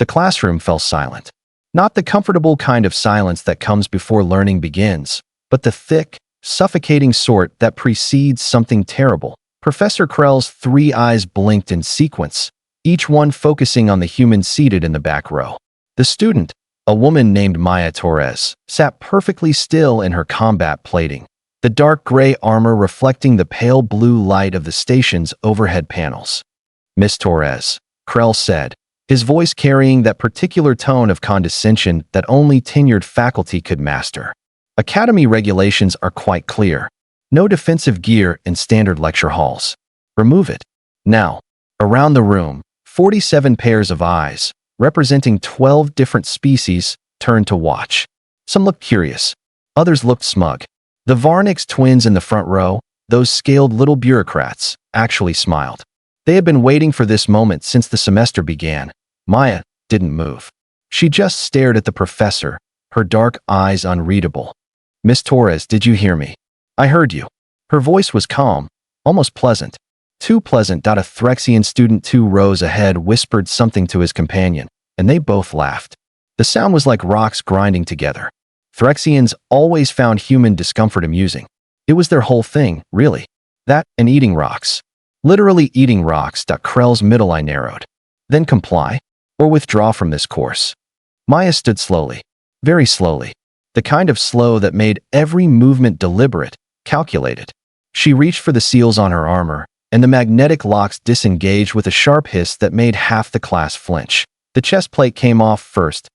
The classroom fell silent. Not the comfortable kind of silence that comes before learning begins, but the thick, suffocating sort that precedes something terrible. Professor Krell's 3 eyes blinked in sequence, each one focusing on the human seated in the back row. The student, a woman named Maya Torres, sat perfectly still in her combat plating, the dark gray armor reflecting the pale blue light of the station's overhead panels. "Miss Torres," Krell said, his voice carrying that particular tone of condescension that only tenured faculty could master. "Academy regulations are quite clear. No defensive gear in standard lecture halls. Remove it. Now." Around the room, 47 pairs of eyes, representing 12 different species, turned to watch. Some looked curious. Others looked smug. The Varnix twins in the front row, those scaled little bureaucrats, actually smiled. They had been waiting for this moment since the semester began. Maya didn't move. She just stared at the professor, her dark eyes unreadable. "Miss Torres, did you hear me?" "I heard you." Her voice was calm, almost pleasant. Too pleasant. A Threxian student 2 rows ahead whispered something to his companion, and they both laughed. The sound was like rocks grinding together. Threxians always found human discomfort amusing. It was their whole thing, really. That and eating rocks. Literally eating rocks. Krell's middle eye narrowed. "Then comply, or withdraw from this course." Maya stood slowly, very slowly, the kind of slow that made every movement deliberate, calculated. She reached for the seals on her armor, and the magnetic locks disengaged with a sharp hiss that made half the class flinch. The chest plate came off first.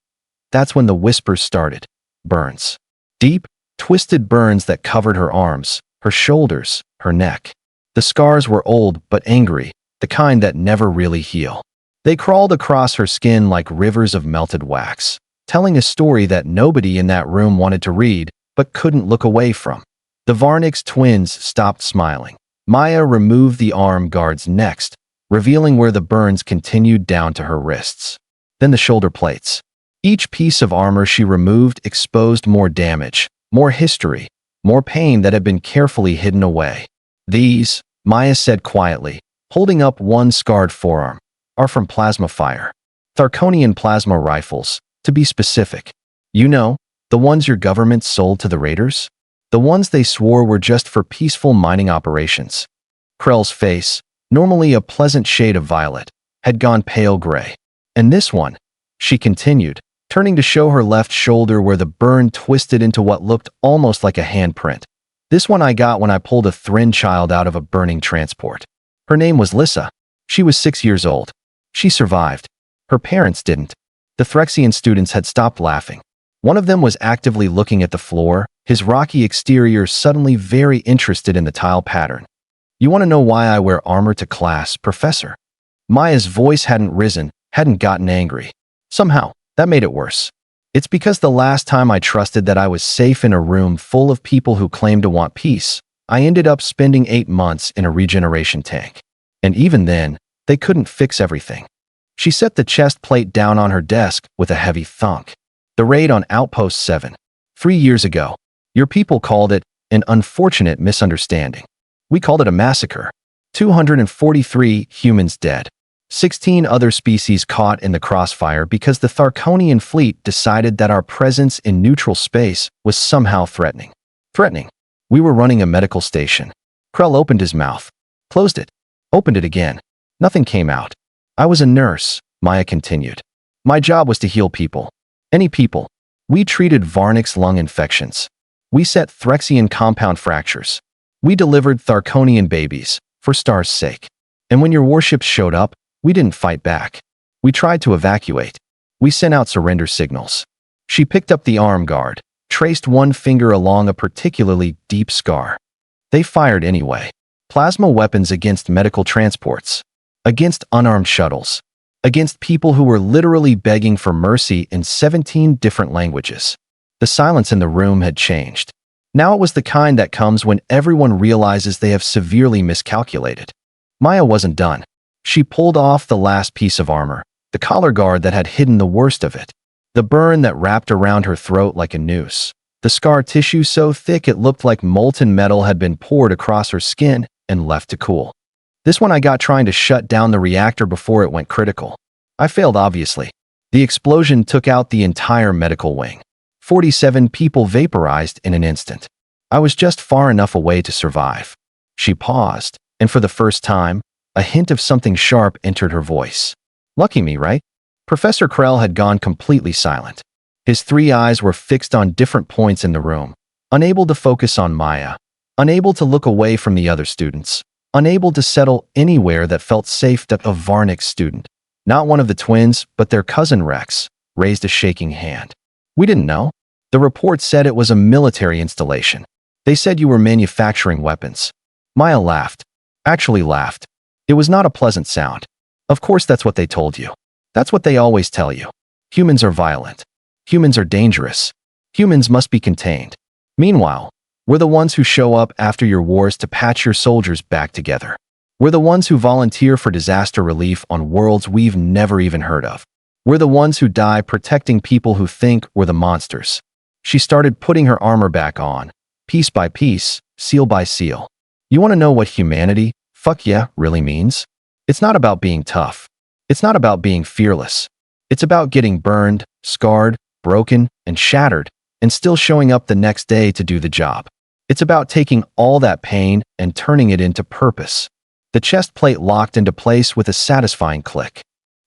That's when the whispers started. Burns. Deep, twisted burns that covered her arms, her shoulders, her neck. The scars were old but angry, the kind that never really heal. They crawled across her skin like rivers of melted wax, telling a story that nobody in that room wanted to read but couldn't look away from. The Varnix twins stopped smiling. Maya removed the arm guards next, revealing where the burns continued down to her wrists. Then the shoulder plates. Each piece of armor she removed exposed more damage, more history, more pain that had been carefully hidden away. "These," Maya said quietly, holding up one scarred forearm, "are from plasma fire. Tharkonian plasma rifles, to be specific. You know, the ones your government sold to the raiders? The ones they swore were just for peaceful mining operations." Krell's face, normally a pleasant shade of violet, had gone pale gray. "And this one," she continued, turning to show her left shoulder where the burn twisted into what looked almost like a handprint. "This one I got when I pulled a Thrin child out of a burning transport. Her name was Lissa. She was 6 years old. She survived. Her parents didn't." The Threxian students had stopped laughing. One of them was actively looking at the floor, his rocky exterior suddenly very interested in the tile pattern. "You want to know why I wear armor to class, Professor?" Maya's voice hadn't risen, hadn't gotten angry. Somehow, that made it worse. "It's because the last time I trusted that I was safe in a room full of people who claimed to want peace, I ended up spending 8 months in a regeneration tank. And even then, they couldn't fix everything." She set the chest plate down on her desk with a heavy thunk. "The raid on Outpost 7. 3 years ago. Your people called it an unfortunate misunderstanding. We called it a massacre. 243 humans dead. 16 other species caught in the crossfire because the Tharkonian fleet decided that our presence in neutral space was somehow threatening. Threatening. We were running a medical station." Krell opened his mouth, closed it, opened it again. Nothing came out. "I was a nurse," Maya continued. "My job was to heal people. Any people. We treated Varnix lung infections. We set Threxian compound fractures. We delivered Tharkonian babies, for Star's sake. And when your warships showed up, we didn't fight back. We tried to evacuate. We sent out surrender signals." She picked up the arm guard, traced one finger along a particularly deep scar. "They fired anyway. Plasma weapons against medical transports. Against unarmed shuttles. Against people who were literally begging for mercy in 17 different languages." The silence in the room had changed. Now it was the kind that comes when everyone realizes they have severely miscalculated. Maya wasn't done. She pulled off the last piece of armor, the collar guard that had hidden the worst of it. The burn that wrapped around her throat like a noose. The scar tissue so thick it looked like molten metal had been poured across her skin and left to cool. "This one I got trying to shut down the reactor before it went critical. I failed, obviously. The explosion took out the entire medical wing. 47 people vaporized in an instant. I was just far enough away to survive. She paused, and for the first time, a hint of something sharp entered her voice. Lucky me, right? Professor Krell had gone completely silent. His three eyes were fixed on different points in the room, unable to focus on Maya, unable to look away from the other students, unable to settle anywhere that felt safe. That a Varnick student, not one of the twins, but their cousin Rex, raised a shaking hand. We didn't know. The report said it was a military installation. They said you were manufacturing weapons. Maya laughed. Actually laughed. It was not a pleasant sound. Of course that's what they told you. That's what they always tell you. Humans are violent. Humans are dangerous. Humans must be contained. Meanwhile, we're the ones who show up after your wars to patch your soldiers back together. We're the ones who volunteer for disaster relief on worlds we've never even heard of. We're the ones who die protecting people who think we're the monsters. She started putting her armor back on, piece by piece, seal by seal. You want to know what humanity, fuck yeah, really means? It's not about being tough. It's not about being fearless. It's about getting burned, scarred, broken, and shattered, and still showing up the next day to do the job. It's about taking all that pain and turning it into purpose. The chest plate locked into place with a satisfying click.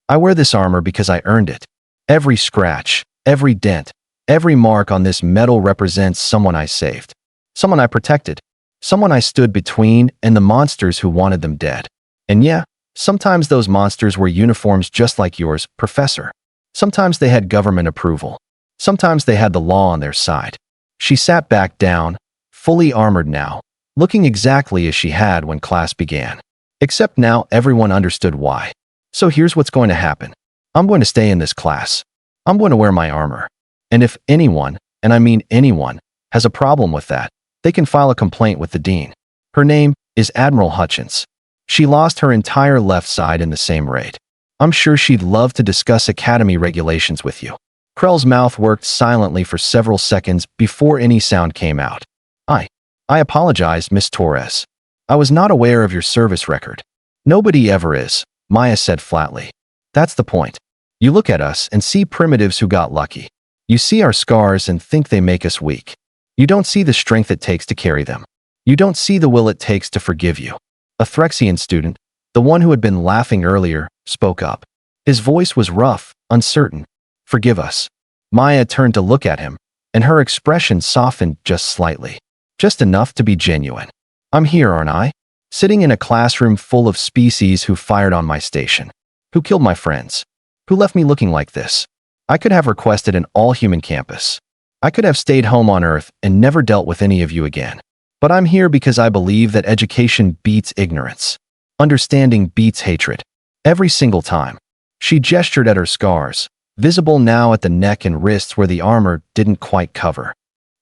I wear this armor because I earned it. Every scratch, every dent, every mark on this metal represents someone I saved. Someone I protected. Someone I stood between and the monsters who wanted them dead. And yeah, sometimes those monsters were uniforms just like yours, Professor. Sometimes they had government approval. Sometimes they had the law on their side. She sat back down, fully armored now, looking exactly as she had when class began. Except now everyone understood why. So here's what's going to happen. I'm going to stay in this class. I'm going to wear my armor. And if anyone, and I mean anyone, has a problem with that, they can file a complaint with the dean. Her name is Admiral Hutchins. She lost her entire left side in the same raid. I'm sure she'd love to discuss academy regulations with you. Krell's mouth worked silently for several seconds before any sound came out. I apologize, Miss Torres. I was not aware of your service record. Nobody ever is, Maya said flatly. That's the point. You look at us and see primitives who got lucky. You see our scars and think they make us weak. You don't see the strength it takes to carry them. You don't see the will it takes to forgive you. A Threxian student, the one who had been laughing earlier, spoke up. His voice was rough, uncertain. Forgive us. Maya turned to look at him, and her expression softened just slightly. Just enough to be genuine. I'm here, aren't I? Sitting in a classroom full of species who fired on my station. Who killed my friends. Who left me looking like this. I could have requested an all-human campus. I could have stayed home on Earth and never dealt with any of you again. But I'm here because I believe that education beats ignorance. Understanding beats hatred. Every single time. She gestured at her scars, visible now at the neck and wrists where the armor didn't quite cover.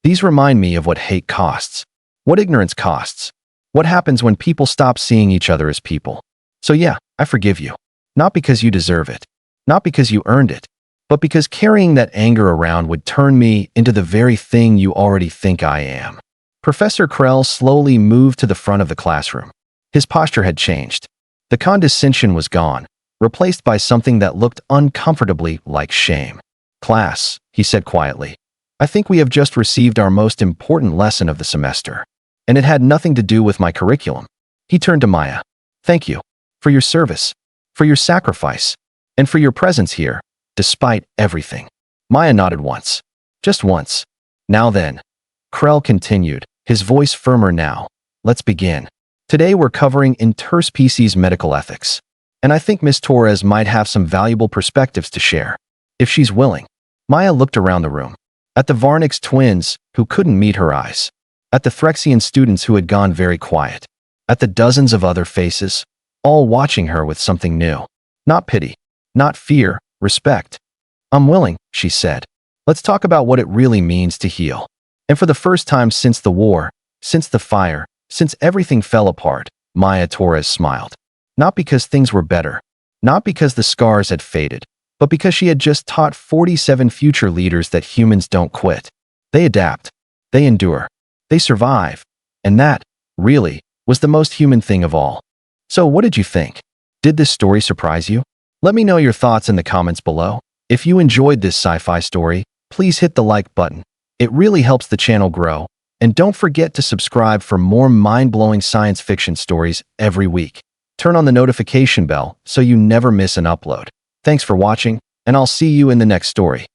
These remind me of what hate costs. What ignorance costs. What happens when people stop seeing each other as people. So yeah, I forgive you. Not because you deserve it. Not because you earned it. But because carrying that anger around would turn me into the very thing you already think I am. Professor Krell slowly moved to the front of the classroom. His posture had changed. The condescension was gone, replaced by something that looked uncomfortably like shame. Class, he said quietly. I think we have just received our most important lesson of the semester. And it had nothing to do with my curriculum. He turned to Maya. Thank you. For your service. For your sacrifice. And for your presence here, despite everything. Maya nodded once. Just once. Now then. Krell continued, his voice firmer now. Let's begin. Today we're covering interspecies medical ethics. And I think Miss Torres might have some valuable perspectives to share. If she's willing. Maya looked around the room. At the Varnick's twins, who couldn't meet her eyes. At the Threxian students who had gone very quiet. At the dozens of other faces, all watching her with something new. Not pity. Not fear, respect. I'm willing, she said. Let's talk about what it really means to heal. And for the first time since the war, since the fire, since everything fell apart, Maya Torres smiled. Not because things were better. Not because the scars had faded. But because she had just taught 47 future leaders that humans don't quit. They adapt. They endure. They survive. And that, really, was the most human thing of all. So what did you think? Did this story surprise you? Let me know your thoughts in the comments below. If you enjoyed this sci-fi story, please hit the like button. It really helps the channel grow. And don't forget to subscribe for more mind-blowing science fiction stories every week. Turn on the notification bell so you never miss an upload. Thanks for watching, and I'll see you in the next story.